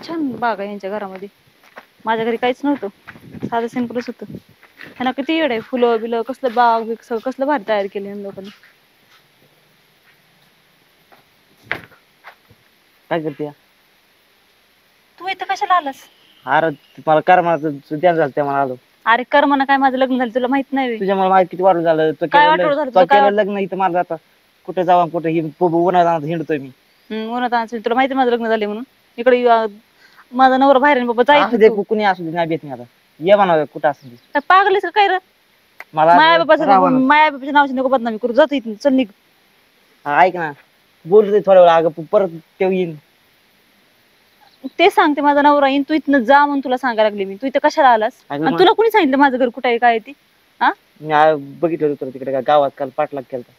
छान बाग आहे यांच्या घरामध्ये. माझ्या घरी काहीच नव्हतं, साधं सिंपलच होतं. ह्यांना किती येड आहे, फुलं बिलं कसलं बाग बिग सगळं कसलं भारी तयार केलं ह्या लोकांनी. काय करते? तू इथं कशाला आलास? अरे मला कर्माचं ध्यान झालं त्या मला आलो. अरे कर म्हणा, काय माझं लग्न झालं तुला माहित नाही? तुझ्यामुळे मला किती वाटून झालं. काय वाटोळं झालं तुझं? केलं लग्न इथं मला आता कुठे जावा कुठे उन्हाळ्यात हिंडतोय मी. उन्हात असेल तुला माहिती माझं लग्न झाले म्हणून. इकडे माझा नवरा बाहेर बाबा जायचं कुणी असू दे नाही भेट नाही आता. ये म्हणा कुठं असू दे. काय पागलेस काय रे? मला माया बापाच्या नावाची नको बदनामी करू, जात इथून चल निघ. ऐक ना, बोलतोय थोड्या वेळ अगं परत ते येईन. ते सांगते माझा नवरा येईन, तू इथनं जा म्हणून तुला सांगायला लागले मी. तू इथं कशाला आलास? आणि तुला कोणी सांगितलं माझं घर कुठे आहे काय ती? हा मी बघितलं होतं तिकडे गावात काल पाठलाग केला.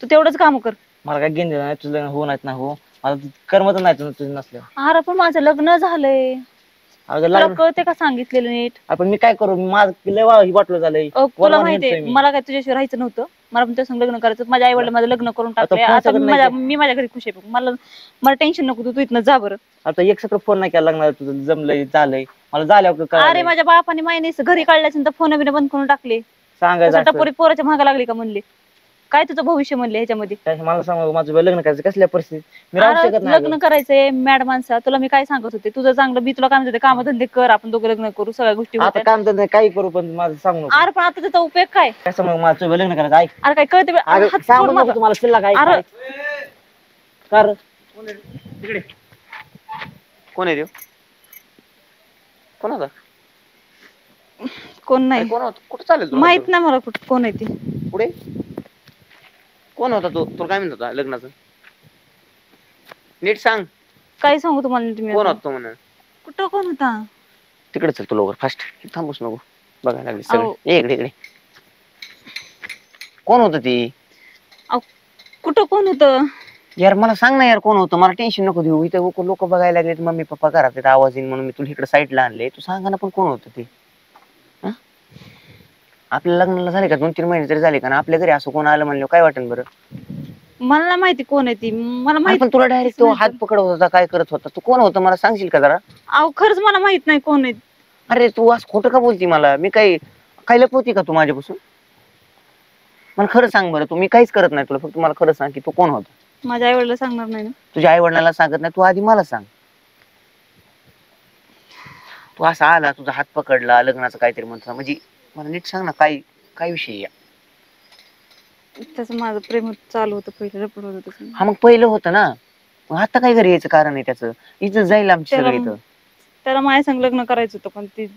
तू तेवढंच काम कर. मला काय घेऊन नाही तुझं हो नाही ना हो, मला करमत नाही तुझं नसलं. अरे पण माझं लग्न झालंय, तुला कळते का सांगितलेलं नीट? आपण मी काय करू, माझं लय वाटलं झालंय. तुला माहितीये मला काय तुझ्याशिवाय राहायचं नव्हतं, मला पण तुझ्या लग्न करायचं. माझ्या आई वडील माझं लग्न करून टाकले. आता मी माझ्या घरी खुश आहे. मला टेन्शन नको, तू इथनं जा बरं. आता एक सत्र फोन नाही केला लागणार, तुझं जमलंय झालंय मला झाल्यावर. अरे माझ्या बापाने माहिती घरी काढल्याच्या फोन बिन बंद करून टाकले. सांगायचं पोराच्या महागा लागली का म्हणले? काय तुझं भविष्य म्हणले ह्याच्यामध्ये? मला सांग, माझं लग्न करायचं कसल्या परिस्थितीत मी राहू शकत नाही. लग्न करायचंय मॅड माणसा, तुला मी काय सांगत होते, तुझं चांगलं मी तुला काय म्हणते, कामधंदे कर, आपण दोघं लग्न करू, सगळ्या गोष्टी. आता कामधंदे काही करू पण माझं सांगू. अरे पण आता त्याचा उपयोग काय? कसं मग माझं लग्न करायचं? ऐक अरे काय कळते तुम्हाला शिल्लक काय कर तिकडे. कोण आहे कोण होता? कोण नाही. कुठं चालेल माहित नाही मला कुठं कोण आहे ती. पुढे कोण होता तो? तुला काय म्हणत होता लग्नाचं? नीट सांग. काय सांगू तुम्हाला तुम्ही? कोण होता म्हणून? कुठं कोण होता? तिकडे चल तू लवकर फास्ट, थांबूच नको, बघायला लागली सगळे. इकडे इकडे कोण होत ती? कुठं कोण होतं यार मला सांग ना यार, कोण होतं? मला टेन्शन नको देऊ. इथं लोक बघायला लागले, मम्मी पप्पा घरात आवाज येईल म्हणून मी तुला इकडे साईडला आणले. तू सांगा ना पण कोण होतं ते? आपल्या लग्नाला झाले का 2-3 महिने तरी झाले का ना, आपल्या घरी असं कोण आलं म्हणलं काय वाटेल बरं? मला माहिती कोण आहे ती, मला माहिती. पण तुला डायरेक्ट तो हात पकडत होता, काय करत होता तू? कोण होतं मला सांगशील का जरा? खरंच मला माहित नाही कोण आहे. अरे तू असं खोटं का बोलती मला? मी काही लपवती का तू माझ्यापासून? मला खरं सांग बरं, तू मी काहीच करत नाही तुला, फक्त मला खरं सांग की तू कोण होता? माझ्या आई वडिलांना सांगणार नाही ना? तुझ्या आई वडिलांना सांगत नाही तू, आधी मला सांग. तू असा आला, तुझा हात पकडला, लग्नाचं काहीतरी म्हणतो, म्हणजे मला नीट सांग ना काय विषय या? तसं माझं प्रेम चालू होतं पहिलं, लपड होत. हा मग पहिलं होतं ना, मग आता काय घरी यायचं कारण आहे? त्याचं इज्जत जाईल आमची सगळी. त्याला माझ्या संग लग्न करायचं होतं, पण ती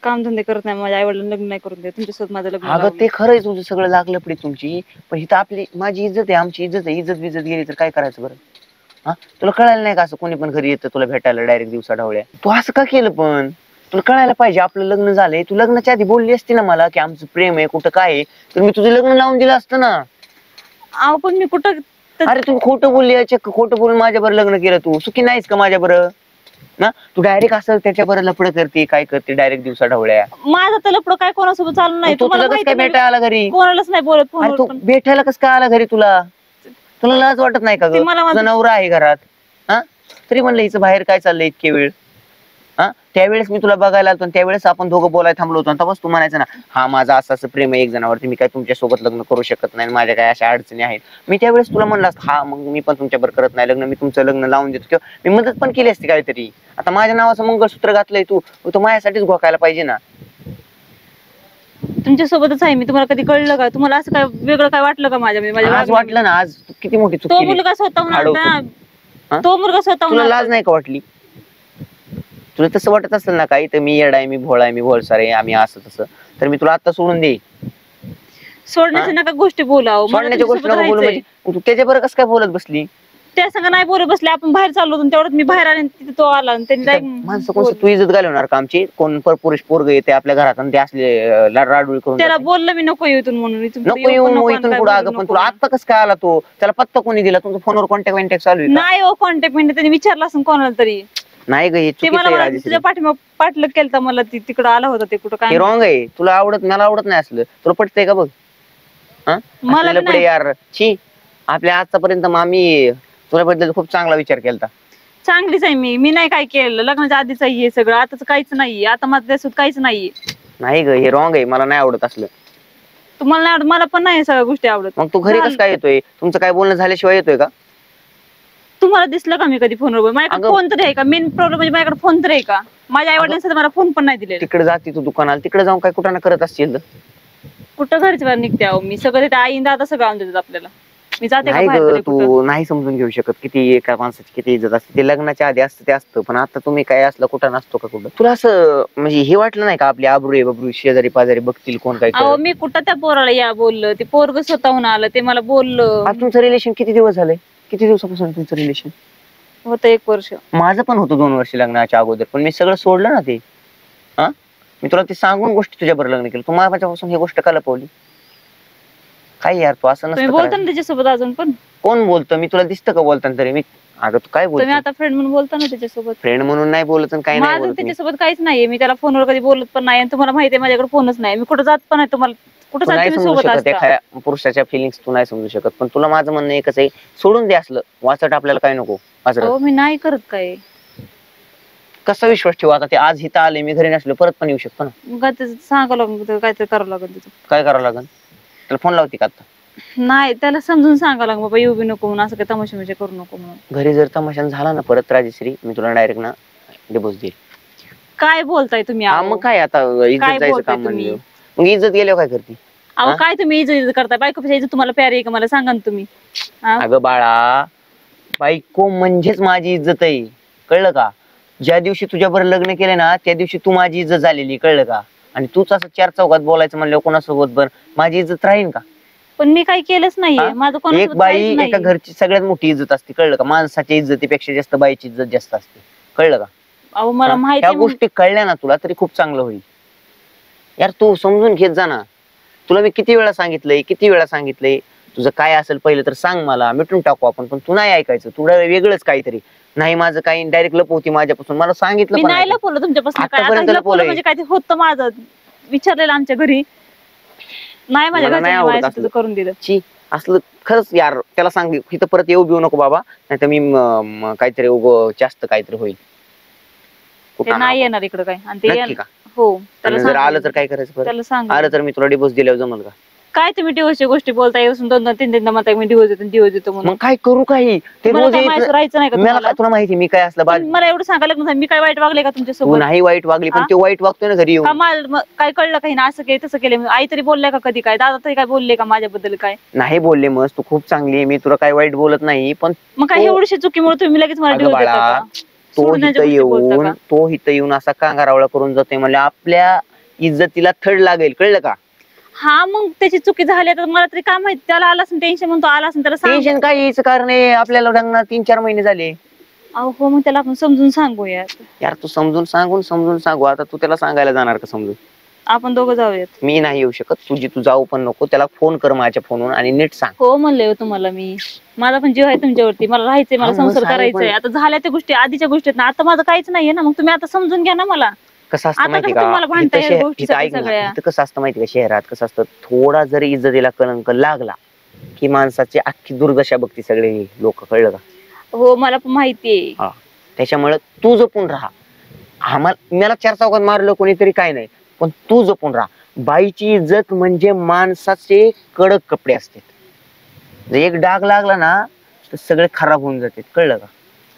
कामधंदे करत नाही. माझ्या आई वडिलांना लग्न नाही करून देत, तुमच्यासोबत माझं लग्न. अगं ते खरंय तुझं सगळं लागलं पडी तुमची, पण इथं माझी इज्जत आहे, आमची इज्जत आहे. इज्जत बिज्जत गेली तर काय करायचं बरं? हा तुला कळायला नाही का असं कोणी पण घरी येतं तुला भेटायला डायरेक्ट दिवसा ढवळ्या? तू असं का केलं? पण तुला कळायला पाहिजे आपलं लग्न झालंय. तू लग्नाच्या आधी बोलली असती ना मला की आमचं प्रेम आहे, कुठं काय आहे, तर मी तुझं लग्न लावून दिलं असतं ना. पण मी कुठं? अरे तू खोटं बोलली, खोटं बोलून माझ्या बरं लग्न केलं. तू सुखी नाहीस का माझ्या बरं ना? तू डायरेक्ट असं त्याच्या बरं लफड करते, काय करते डायरेक्ट दिवसा ढवळ्या? माझं तर लफड काय कोणासोबत चालू नाही. तुला कसं काय भेटायला आला घरी? कोणालाच नाही बोलत. तू भेटायला कसं काय आला घरी? तुला लाज वाटत नाही का? तुझा नवरा आहे घरात, हा तरी म्हणलं हिचं बाहेर काय चाललंय इतके वेळ? हा त्यावेळेस मी तुला बघायला आलो, त्यावेळेस आपण दोघं बोलायला थांबलो होतो, तेव्हाच तू म्हणायचं ना हा माझा असं प्रेम आहे एक जणावरती, मी काय तुमच्यासोबत लग्न करू शकत नाही, माझ्या काय अशा अडचणी आहेत. मी त्यावेळेस तुला म्हणलं हा मग मी पण तुमच्याबरोबर करत नाही लग्न, मी तुमचं लग्न लावून देतो, किंवा मी मदत पण केली असते काहीतरी. आता माझ्या नावाचं मंगळसूत्र घातलंय तू, तो माझ्यासाठीच घोकायला पाहिजे ना. तुमच्यासोबतच आहे मी. तुम्हाला कधी कळलं का? तुम्हाला असं काय वेगळं काय वाटलं का माझ्या? आज वाटलं ना, आज किती मोठी चूक तो केली. मुलगा स्वतःहून तो मुलगा स्वतःहून. तुला लाज नाही का वाटली? तुला तसं वाटत असेल ना काही तर मी येडा आहे, मी भोळा आहे, मी भोळसार आहे, आम्ही असं तसं, तर मी तुला आता सोडून दे. सोडण्याच्या नका गोष्टी बोलाव, सोडण्याच्या गोष्टी नका बोलू. म्हणजे तू त्याच्या बरोबर कसं काय बोलत बसली? त्या संग नाही बोलत बसले, आपण बाहेर चाललो होतो तेवढ्यात मी बाहेर आले, तिथे तो आला. माणसं कोण तू इज्जत घालवणार का आमची? कोण पुरुष पोरग येते आपल्या घरात आणि ते असले राडुळी करून? त्याला बोललं मी नको येऊन म्हणून. नको येऊ इथून पुढे. अगं पण तुला आता कसं काय आला तो? त्याला पत्ता कोणी दिला? तुमचा फोनवर कॉन्टॅक्ट चालू आहे? नाही हो कॉन्टॅक्ट त्यांनी विचारला असं कोणाला तरी. नाही ग हे तुझ्या पाठीमाग पाठलग केलता मला, ती तिकडं आला होता ते कुठं काय रॉंग आहे. तुला मला आवडत नाही असलं. तुला पटतंय का बघ? मला लपडे यार छी. आपल्या आजपर्यंत आम्ही तुझ्याबद्दल खूप चांगला विचार केलता. चांगलीच आहे मी नाही काय केलं, लग्नाच्या आधीच आहे हे सगळं, आताच काहीच नाहीये, आता माझं त्यासोबत काहीच नाहीये. नाही ग, हे रॉंग आहे, मला नाही आवडत असलं. तुम्हाला नाही आवडत, मला पण नाही सगळ्या गोष्टी आवडत. मग तू घरी कसं काय येतोय? तुमचं काय बोलणं झाल्याशिवाय येतोय का? तुम्हाला दिसलं का मी कधी फोनवर? माझ्याकडे फोन तरी आहे का? मेन प्रॉब्लेम म्हणजे माझ्याकडे फोन तरी आहे का? माझ्या आई वडिलांसाठी मला फोन पण नाही दिले. तिकडे जाते तू दुकानाला, तिकडे जाऊन काय कुठं ना करत असशील. कुठं घरच्या बाहेर निघते अहो मी, सगळं तिथे आई दादा सगळं आणून देतात आपल्याला. मी जाते का नाही बाहेर ग, तरी कुठं? तू नाही समजून घेऊ शकत किती एका माणसाची किती इज्जत असते. ते लग्नाच्या आधी असतं ते असतं, पण आता तुम्ही काय असलं कुठं नसतो का कुठं? तुला असं म्हणजे हे वाटलं नाही का आपली आबरू आहे बबरू, शेजारी पाजारी बघतील कोण काय अहो मी कुठं त्या पोराला या बोललं, ते पोरग स्वतःहून आलं, ते मला बोललं. आता तुमचं रिलेशन किती दिवस झालंय? किती दिवसापासून आहे तुमचं रिलेशन? होतं 1 वर्ष. माझं पण होतं 2 वर्ष लग्नाच्या अगोदर, पण मी सगळं सोडलं ना ते. हा, मी तुला ते सांगून गोष्टी तुझ्याबरोबर लग्न केलं, तू माझ्यापासून ही गोष्ट का लपवली? काय यार, तू असं तुम्ही नसतं बोलता ना करायचं. त्याच्यासोबत अजून पण? कोण बोलतं? मी तुला दिसतं का बोलताना तरी? मी अगं तू काय तुम्ही बोलतो? आता फ्रेंड म्हणून बोलता ना त्याच्यासोबत. फ्रेंड म्हणून नाही बोलत आणि काय नाही माझं बोलत मी. त्याच्यासोबत काहीच नाहीये, मी त्याला फोनवर कधी बोलत पण नाही, आणि तुम्हाला माहिती आहे माझ्याकडे फोनच नाही, मी कुठं जात पण नाही. तुम्हाला कुठं तू जात नाही तुम्ही समजू सोबत शकत असता. एखाद्या पुरुषाच्या फिलिंग्स, तू नाही समजू शकत. पण तुला माझं म्हणणं एकच आहे, सोडून दे असलं वाचट, आपल्याला काय नको वाचट. हो मी नाही करत काय. कसा विश्वास ठेवा? आता ते आज इथं आले, मी घरी नसलो परत पण येऊ शकतो ना. मग त्याचं सांगावं लागेल, काहीतरी करावं लागेल त्याचं. काय करावं लागेल? त्याला फोन लावते का आता? नाही, त्याला समजून सांगावं लागेल बाबा येऊ बी नको म्हणून, असं काही तमाशा मजा करू नको म्हणून. घरी जर तमाशा झाला ना परत राजश्री, मी तुला डायरेक्ट ना डिवोर्स देईल. काय बोलताय तुम्ही? हा मग काय, आता इज्जत काय जायचं बोलताय काम तुम्ही? म्हणलं. मग इज्जत गेल्यावर काय करते? अहो काय तुम्ही इज्जत करताय? बायकोपेक्षा इज्जत तुम्हाला प्यारी आहे का? मला सांगा ना तुम्ही. अगं बाळा, बायको म्हणजेच माझी इज्जत आहे, कळलं का? ज्या दिवशी तुझ्याबरोबर लग्न केलं ना, त्या दिवशी तू माझी इज्जत झालेली, कळलं का? आणि तूच असं 4 चौकात बोलायचं म्हणल्यावर कोणासोबत बर माझी इज्जत राहील का? पण मी काही केलंच नाहीये, माझं एक कोणासोबत बाई काहीच नाही. एका घरची सगळ्यात मोठी इज्जत असते, कळलं का? माणसाच्या इज्जतीपेक्षा जास्त बाईची इज्जत जास्त असते, कळलं का? अहो मला माहिती ह्या आहे, गोष्टी कळल्या ना तुला तरी खूप चांगलं होईल. यार तू समजून घेत जा ना. तुला मी किती वेळा सांगितलंय तुझं काय असेल पहिलं तर सांग, मला मिटून टाकू आपण. पण तू नाही ऐकायचं, तुला वेगळंच काहीतरी. नाही माझं काही डायरेक्ट लपवती माझ्यापासून, मला सांगितलं मी पण नाही नाही. लपवलं तुमच्यापासून काय. आतापर्यंत आता लपवलं लपवलंय. म्हणजे काय ते होतं माझं, विचारलेलं आमच्या घरी नाही, माझ्या मला नाही घरच्यांनी आवडत माझ्यासाठी करून दिलं. छी, असलं खरंच यार. त्याला सांग इथं परत येऊ बिऊ नको बाबा, नाही तर मी काहीतरी जास्त काहीतरी होईल. ते कुठं नाही येणार इकडं काय. आणि ते नक्की का? हो, आणि जर आलं तर काय करायचं परत? त्याला सांग. आलं तर मी तुला डिवोर्स दिल्यावर जमल का? काय तुम्ही डिवोर्सची गोष्टी बोलताय? 2-2 3-3 म्हणताय मी डिवोर्स देतो म्हणून. मग काय करू? काही ते मला रोज काय माहिती राहायचं नाही का मला तुम्हाला? काय, तुला माहिती मी काय असलं पण मला एवढं सांगायला लागलं, मी काय वाईट वागले का तू तुमच्यासोबत? नाही वाईट वागली, पण ते वाईट वागतोय ना घरी येऊन. कमाल, काय कळलं काही ना, असं केलं तसं केलं. आई तरी बोलल्या का कधी? काय दादा तरी काय बोलले का माझ्याबद्दल? काय नाही बोलले, मस्त तू खूप चांगली आहे, मी तुला काही वाईट बोलत नाही. पण मग काय एवढीशी चुकीमुळे तुम्ही लगेच मला अगं डिवोर्स देता बाळा, का? तो सोडण्याच्या इथं गोष्टी बोलता का? तो इथं येऊन असा कांगारावळा करून जातोय, म्हणजे आपल्या इज्जतीला थड लागेल, कळलं का? हा मग त्याची चुकी झाली तर मला तरी काय माहिती. त्याला आला असेल टेन्शन, म्हणून तो आला असेल, त्याला सांग. टेन्शन काय यायचं कारण आहे? आपल्याला लग्नाला 3-4 महिने झाले. अहो हो, मग त्याला आपण समजून सांगूया. यार तू समजून सांगू. आता तू त्याला सांगायला जाणार का समजून? आपण दोघं जाऊयात. मी नाही येऊ शकत, तू जाऊ पण नको. त्याला फोन कर माझ्या फोनवरून आणि नीट सांग. हो म्हणले हो तुम्हाला मी, माझा पण जीव आहे तुमच्यावरती, मला राहायचंय, मला हा, मग संसार सांग करायचंय. पण. आता झाल्या त्या गोष्टी, आधीच्या गोष्टी ना, आता माझं काहीच नाहीये ना. मग तुम्ही आता समजून घ्या ना मला. कसं असतं आता माहिती कसं तुम्हाला का? भांडताय या गोष्टीसाठी ऐक ना, सगळ्या? इथं कसं असतं माहिती का? शहरात कसं असतं, थोडा जरी इज्जतीला कलंक लागला की माणसाची अख्खी दुर्दशा बघती सगळे लोक, कळलं का? हो मला पण माहितीये. हा, त्याच्यामुळे तू जपून राहा. मला 4 चौकात मारलं कोणीतरी काय नाही, पण तू जपून राहा. बाईची इज्जत म्हणजे माणसाचे कडक कपडे असतात. जर एक डाग लागला ना तर सगळे खराब होऊन जाते, कळलं का?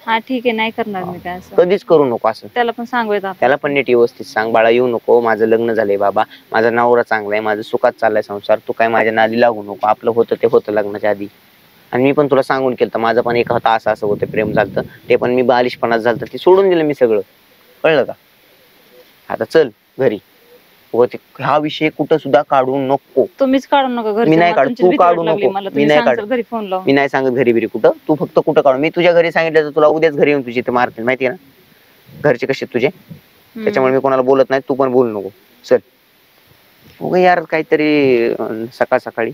हा ठीक आहे, नाही करणार मी काय असं. कधीच करू नको असं. त्याला पण सांगूयात आपण. त्याला पण नीट व्यवस्थित सांग, बाळा येऊ नको, माझं लग्न झालंय बाबा, माझा नवरा चांगला आहे, माझं सुखात चाललाय संसार, तू काय माझ्या नादी लागू नको. आपलं होतं ते होतं लग्नाच्या आधी. आणि मी पण तुला सांगून केलं, माझं पण एक होता असं होतं, प्रेम झालं ते पण मी बालिशपणात झालं, ते सोडून दिलं मी सगळं, कळलं का? आता चल घरी. हा विषय कुठं सुद्धा काढू नको. तुम्हीच काढू नका घरी. मी नाही काढ, तू काढू नको. मी नाही काढ, घरी फोन लावून. मी नाही सांगत घरी बिरी कुठं. तू फक्त कुठं काढू. मी तुझ्या घरी सांगितलं तर तुला उद्याच घरी येऊन तुझी ते मारतील, माहिती आहे ना घरचे कसे तुझे. त्याच्यामुळे मी कोणाला बोलत नाही, तू पण बोलू नको. चल यार, काहीतरी सकाळ सकाळी